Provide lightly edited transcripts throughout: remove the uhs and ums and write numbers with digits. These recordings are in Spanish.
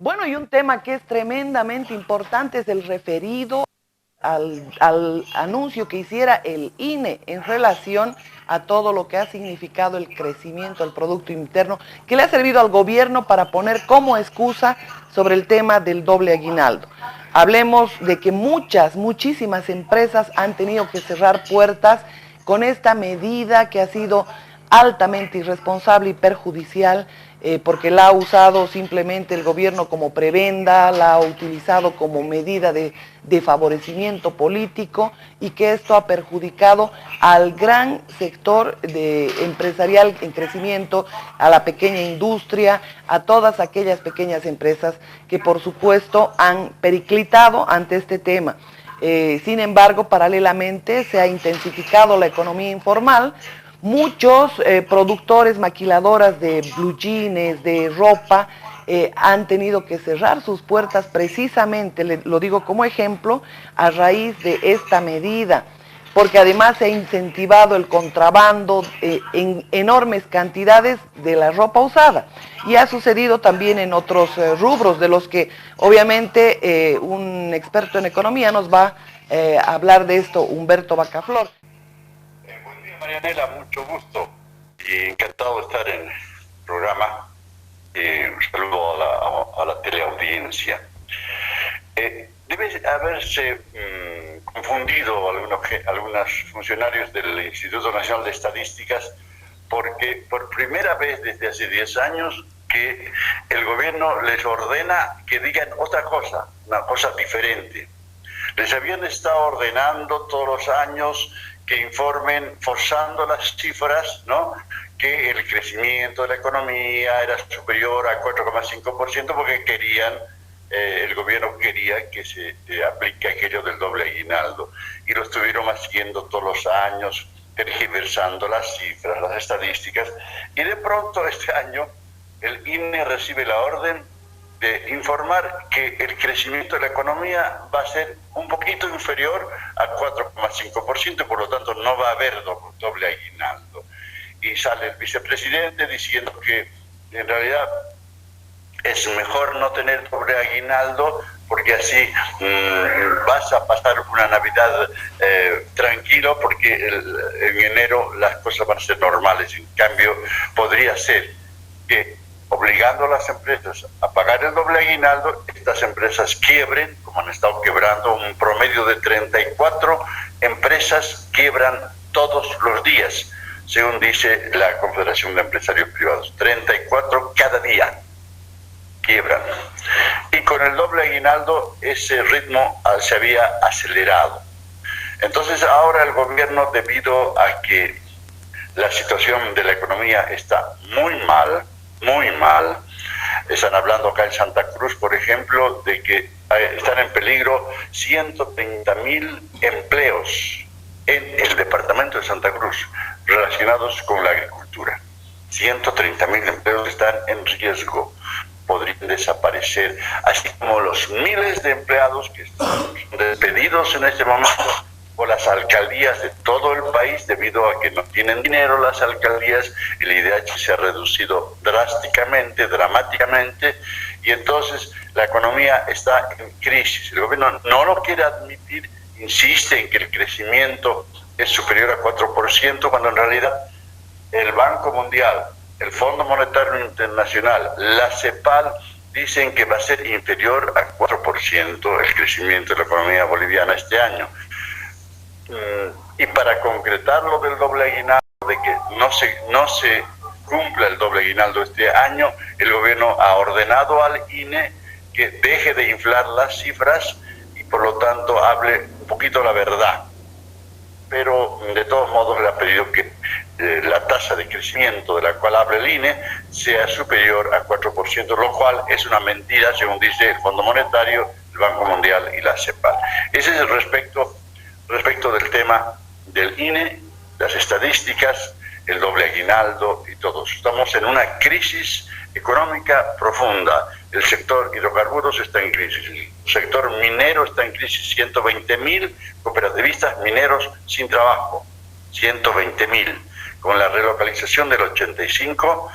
Bueno, y un tema que es tremendamente importante es el referido al anuncio que hiciera el INE en relación a todo lo que ha significado el crecimiento del Producto Interno, que le ha servido al gobierno para poner como excusa sobre el tema del doble aguinaldo. Hablemos de que muchísimas empresas han tenido que cerrar puertas con esta medida que ha sido altamente irresponsable y perjudicial, porque la ha usado simplemente el gobierno como prebenda, la ha utilizado como medida de favorecimiento político, y que esto ha perjudicado al gran sector empresarial en crecimiento, a la pequeña industria, a todas aquellas pequeñas empresas que por supuesto han periclitado ante este tema. Sin embargo, paralelamente se ha intensificado la economía informal. Muchos productores, maquiladoras de blue jeans, de ropa, han tenido que cerrar sus puertas precisamente, lo digo como ejemplo, a raíz de esta medida, porque además se ha incentivado el contrabando en enormes cantidades de la ropa usada. Y ha sucedido también en otros rubros, de los que obviamente un experto en economía nos va a hablar de esto, Humberto Bacaflor. Buen día, Marianela, mucho gusto y encantado de estar en el programa. Un saludo a la teleaudiencia. Debe haberse confundido algunos funcionarios del Instituto Nacional de Estadísticas, porque por primera vez desde hace 10 años que el gobierno les ordena que digan otra cosa, una cosa diferente. Les habían estado ordenando todos los años que informen, forzando las cifras, ¿no?, que el crecimiento de la economía era superior a 4,5% porque el gobierno quería que se aplique aquello del doble aguinaldo. Y lo estuvieron haciendo todos los años, tergiversando las cifras, las estadísticas. Y de pronto este año el INE recibe la orden de informar que el crecimiento de la economía va a ser un poquito inferior a 4,5%, y por lo tanto no va a haber doble aguinaldo. Y sale el vicepresidente diciendo que en realidad es mejor no tener doble aguinaldo porque así vas a pasar una Navidad tranquilo, porque en enero las cosas van a ser normales. En cambio, podría ser que obligando a las empresas a pagar el doble aguinaldo, estas empresas quiebren, como han estado quebrando. Un promedio de 34 empresas quiebran todos los días, según dice la Confederación de Empresarios Privados. 34 cada día quiebran. Y con el doble aguinaldo ese ritmo se había acelerado. Entonces ahora el gobierno, debido a que la situación de la economía está muy mal, están hablando acá en Santa Cruz, por ejemplo, de que están en peligro 130.000 empleos en el departamento de Santa Cruz relacionados con la agricultura. 130.000 empleos están en riesgo, podrían desaparecer, así como los miles de empleados que están despedidos en este momento por las alcaldías de todo el país, debido a que no tienen dinero las alcaldías, el IDH se ha reducido drásticamente, dramáticamente, y entonces la economía está en crisis. El gobierno no lo quiere admitir, insiste en que el crecimiento es superior a 4%, cuando en realidad el Banco Mundial, el Fondo Monetario Internacional, la CEPAL, dicen que va a ser inferior a 4% el crecimiento de la economía boliviana este año. Y para concretar lo del doble aguinaldo, de que no se cumpla el doble aguinaldo este año, el gobierno ha ordenado al INE que deje de inflar las cifras y por lo tanto hable un poquito la verdad. Pero de todos modos le ha pedido que la tasa de crecimiento de la cual habla el INE sea superior a 4%, lo cual es una mentira, según dice el Fondo Monetario, el Banco Mundial y la CEPAL. Ese es el respecto del tema del INE, las estadísticas, el doble aguinaldo y todo eso. Estamos en una crisis económica profunda. El sector hidrocarburos está en crisis, el sector minero está en crisis. 120.000 cooperativistas mineros sin trabajo, 120.000. Con la relocalización del 85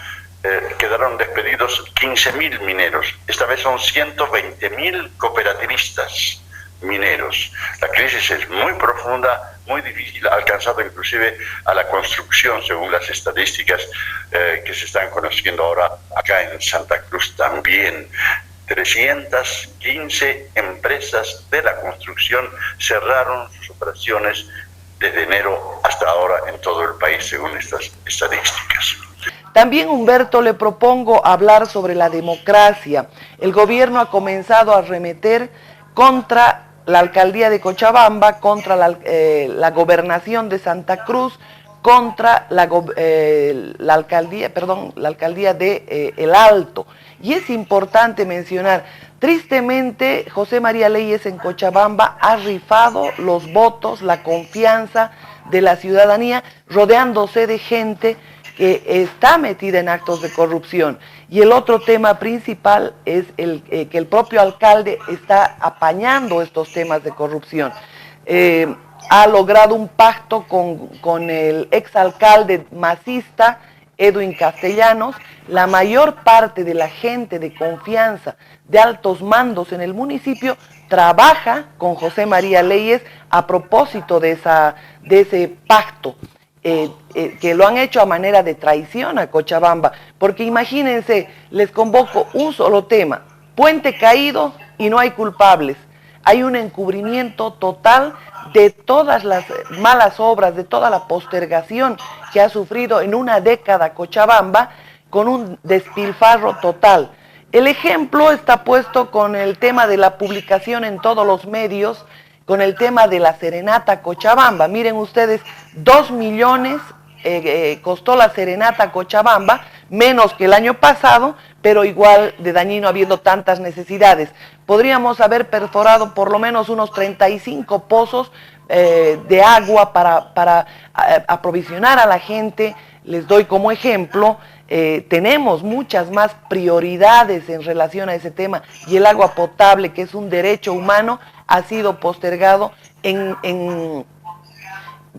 quedaron despedidos 15.000 mineros. Esta vez son 120.000 cooperativistas mineros. La crisis es muy profunda, muy difícil, ha alcanzado inclusive a la construcción, según las estadísticas que se están conociendo ahora acá en Santa Cruz también. 315 empresas de la construcción cerraron sus operaciones desde enero hasta ahora en todo el país, según estas estadísticas. También, Humberto, le propongo hablar sobre la democracia. El gobierno ha comenzado a arremeter contra la alcaldía de Cochabamba, contra la gobernación de Santa Cruz, contra la alcaldía de El Alto. Y es importante mencionar, tristemente, José María Leyes en Cochabamba ha rifado los votos, la confianza de la ciudadanía, rodeándose de gente que está metida en actos de corrupción. Y el otro tema principal es que el propio alcalde está apañando estos temas de corrupción. Ha logrado un pacto con el exalcalde masista Edwin Castellanos. La mayor parte de la gente de confianza de altos mandos en el municipio trabaja con José María Leyes a propósito de ese pacto. Que lo han hecho a manera de traición a Cochabamba, porque imagínense, les convoco un solo tema: puente caído y no hay culpables. Hay un encubrimiento total de todas las malas obras, de toda la postergación que ha sufrido en una década Cochabamba, con un despilfarro total. El ejemplo está puesto con el tema de la publicación en todos los medios, con el tema de la serenata Cochabamba. Miren ustedes, 2 millones costó la serenata Cochabamba, menos que el año pasado, pero igual de dañino habiendo tantas necesidades. Podríamos haber perforado por lo menos unos 35 pozos de agua para aprovisionar a la gente. Les doy como ejemplo, tenemos muchas más prioridades en relación a ese tema, y el agua potable, que es un derecho humano, ha sido postergado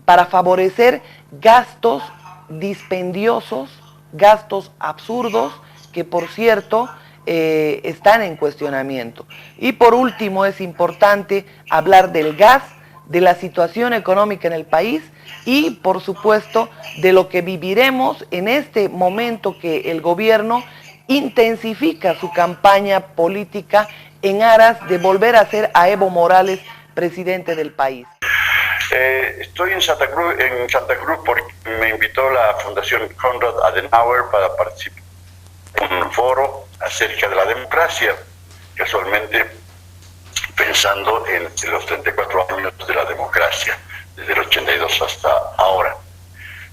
para favorecer gastos dispendiosos, gastos absurdos, que por cierto están en cuestionamiento. Y por último, es importante hablar del gas, de la situación económica en el país y por supuesto de lo que viviremos en este momento que el gobierno intensifica su campaña política en aras de volver a hacer a Evo Morales presidente del país. Estoy en Santa Cruz porque me invitó la Fundación Konrad Adenauer para participar en un foro acerca de la democracia, casualmente pensando en los 34 años de la democracia, desde el 82 hasta ahora.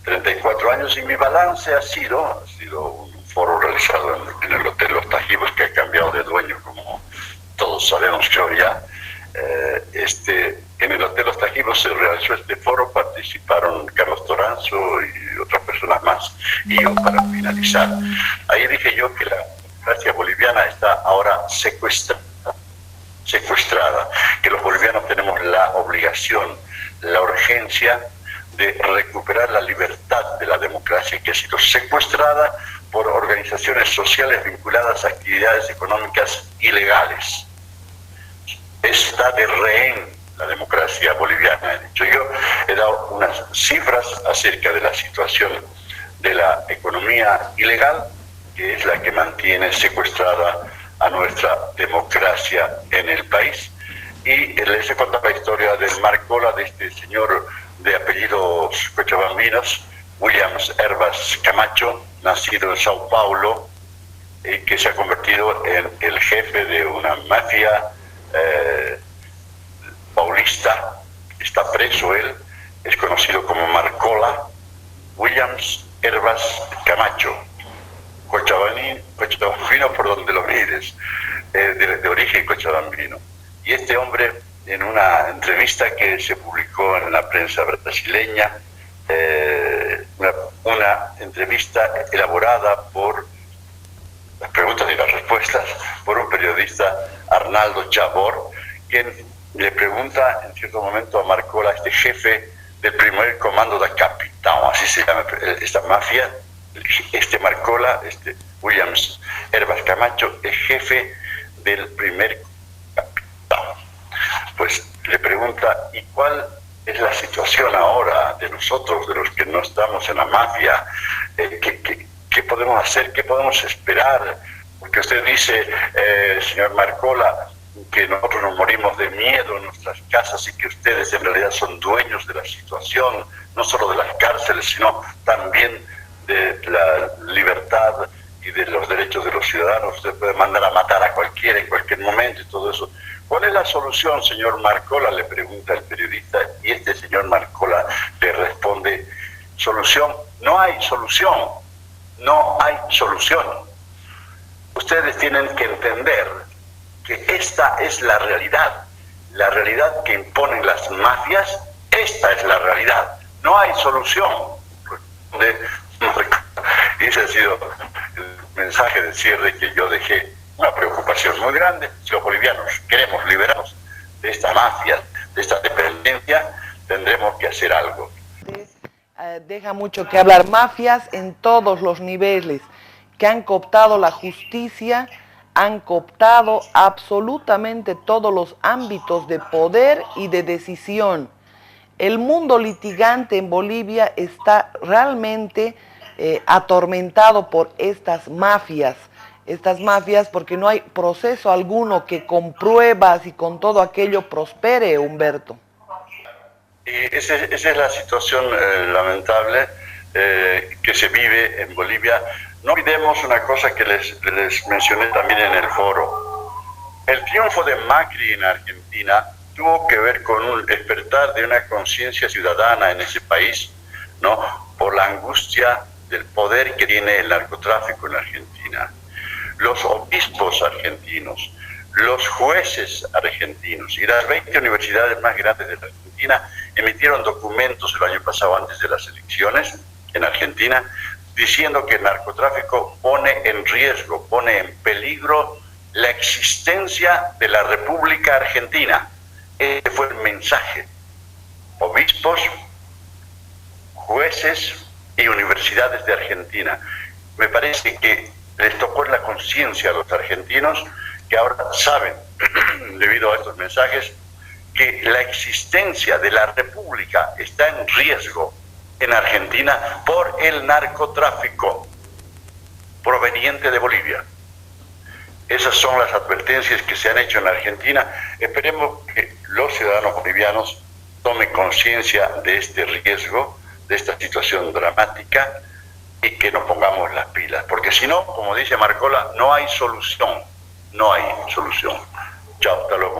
34 años, y mi balance ha sido un foro realizado en el Hotel Los Tajivos, que ha cambiado de dueño, como todos sabemos, creo ya. En el Hotel Los Tajivos se realizó este foro, participaron Carlos Toranzo y otras personas más. Y yo, para finalizar, ahí dije yo que la democracia boliviana está ahora secuestrada, que los bolivianos tenemos la obligación, la urgencia de recuperar la libertad de la democracia, que ha sido secuestrada por organizaciones sociales vinculadas a actividades económicas ilegales. Está de rehén la democracia boliviana. He dicho yo, he dado unas cifras acerca de la situación de la economía ilegal, que es la que mantiene secuestrada a nuestra democracia en el país. Y les he contado la historia del Marcola, de este señor de apellidos cochabambinos, Williams Herbas Camacho, nacido en Sao Paulo, que se ha convertido en el jefe de una mafia paulista. Está preso él, es conocido como Marcola. Williams Herbas Camacho, cochabambino por donde lo mires, de origen cochabambino. Y este hombre, en una entrevista que se publicó en la prensa brasileña, una entrevista elaborada por las preguntas y las respuestas por un periodista, Arnaldo Chabor, quien le pregunta en cierto momento a Marcola, este jefe del primer comando da Capitão, así se llama esta mafia, Marcola, Williams Herbas Camacho, es jefe del primer capitán. Pues le pregunta, ¿y cuál es la situación ahora de nosotros, de los que no estamos en la mafia? ¿Qué podemos hacer? ¿Qué podemos esperar? Porque usted dice, señor Marcola, que nosotros nos morimos de miedo en nuestras casas y que ustedes en realidad son dueños de la situación, no solo de las cárceles, sino también de la libertad y de los derechos de los ciudadanos. Usted puede mandar a matar a cualquiera en cualquier momento y todo eso. ¿Cuál es la solución, señor Marcola?, le pregunta el periodista, y este señor Marcola le responde, solución, no hay solución, no hay solución. Ustedes tienen que entender que esta es la realidad que imponen las mafias, esta es la realidad, no hay solución. Y ese ha sido el mensaje de cierre que yo dejé. Una preocupación muy grande. Si los bolivianos queremos liberarnos de esta mafia, de esta dependencia, tendremos que hacer algo. Deja mucho que hablar. Mafias en todos los niveles que han cooptado la justicia, han cooptado absolutamente todos los ámbitos de poder y de decisión. El mundo litigante en Bolivia está realmente atormentado por estas mafias porque no hay proceso alguno que con pruebas y con todo aquello prospere, Humberto. Esa es la situación lamentable que se vive en Bolivia. No olvidemos una cosa que les mencioné también en el foro. El triunfo de Macri en Argentina tuvo que ver con un despertar de una conciencia ciudadana en ese país, ¿no?, por la angustia del poder que tiene el narcotráfico en Argentina. Los obispos argentinos, los jueces argentinos y las 20 universidades más grandes de la Argentina emitieron documentos el año pasado antes de las elecciones en Argentina diciendo que el narcotráfico pone en riesgo, pone en peligro la existencia de la República Argentina. Ese fue el mensaje. Obispos, jueces y universidades de Argentina. Me parece que les tocó en la conciencia a los argentinos, que ahora saben, debido a estos mensajes, que la existencia de la República está en riesgo en Argentina por el narcotráfico proveniente de Bolivia. Esas son las advertencias que se han hecho en Argentina. Esperemos que los ciudadanos bolivianos tomen conciencia de este riesgo, de esta situación dramática, y que nos pongamos las pilas, porque si no, como dice Marcola, no hay solución, no hay solución. Chao, hasta luego.